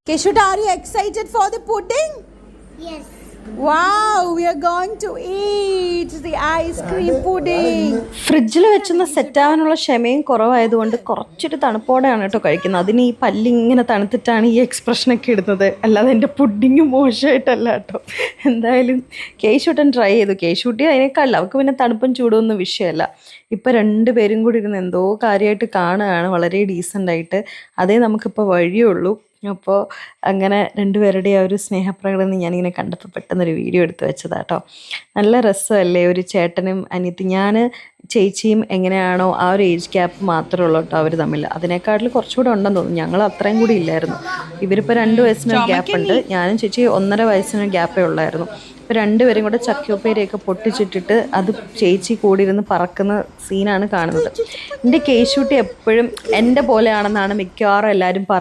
Keshuta, are you excited for the pudding? Yes. Wow, we are going to eat the ice cream pudding. ഫ്രിഡ്ജിൽ വെച്ചൊന്ന് സെറ്റാവാനുള്ള ക്ഷമയും കുറവായതുകൊണ്ട് കുറച്ചൊരു തണുപ്പോടെയാണ് കേട്ടോ കഴിക്കുന്നത്. അതിന് ഈ പല്ലിങ്ങനെ തണുത്തിട്ടാണ് ഈ എക്സ്പ്രഷനൊക്കെ ഇടുന്നത്, അല്ലാതെ എൻ്റെ പുഡിങ് മോശമായിട്ടല്ല കേട്ടോ. എന്തായാലും കേശൂട്ടൻ ട്രൈ ചെയ്തു. കേശൂട്ടി അതിനേക്കാളല്ല, അവൾക്ക് പിന്നെ തണുപ്പും ചൂടൊന്നും വിഷയമല്ല. ഇപ്പം രണ്ടുപേരും കൂടി ഇരുന്ന് എന്തോ കാര്യമായിട്ട് കാണുകയാണ്, വളരെ ഡീസൻ്റായിട്ട്. അതേ നമുക്കിപ്പോൾ വഴിയുള്ളൂ. അപ്പോൾ അങ്ങനെ രണ്ടുപേരുടെ ആ ഒരു സ്നേഹപ്രകടനം ഞാനിങ്ങനെ കണ്ടപ്പോൾ പെട്ടെന്നൊരു വീഡിയോ എടുത്ത് വെച്ചതാട്ടോ. നല്ല രസമല്ലേ ഒരു ചേട്ടനും അനിയത്തി. ഞാൻ ചേച്ചിയും എങ്ങനെയാണോ ആ ഒരു ഏജ് ഗ്യാപ്പ് മാത്രമേ ഉള്ളൂ കേട്ടോ അവർ തമ്മിൽ. അതിനേക്കാട്ടിൽ കുറച്ചുകൂടെ ഉണ്ടെന്ന് തോന്നുന്നു. ഞങ്ങൾ അത്രയും കൂടി ഇല്ലായിരുന്നു. ഇവരിപ്പോൾ 2 വയസ്സിനൊരു ഗ്യാപ്പുണ്ട്, ഞാനും ചേച്ചി 1.5 വയസ്സിനൊരു ഗ്യാപ്പേ ഉള്ളായിരുന്നു. ഇപ്പോൾ രണ്ടുപേരും കൂടെ ചക്കയോപ്പേരിയൊക്കെ പൊട്ടിച്ചിട്ടിട്ട് അത് ചേച്ചി കൂടിയിരുന്ന് പറക്കുന്ന സീനാണ് കാണുന്നത്. എൻ്റെ കേശൂട്ടി എപ്പോഴും എൻ്റെ പോലെയാണെന്നാണ് മിക്കവാറും എല്ലാവരും പറയുന്നത്.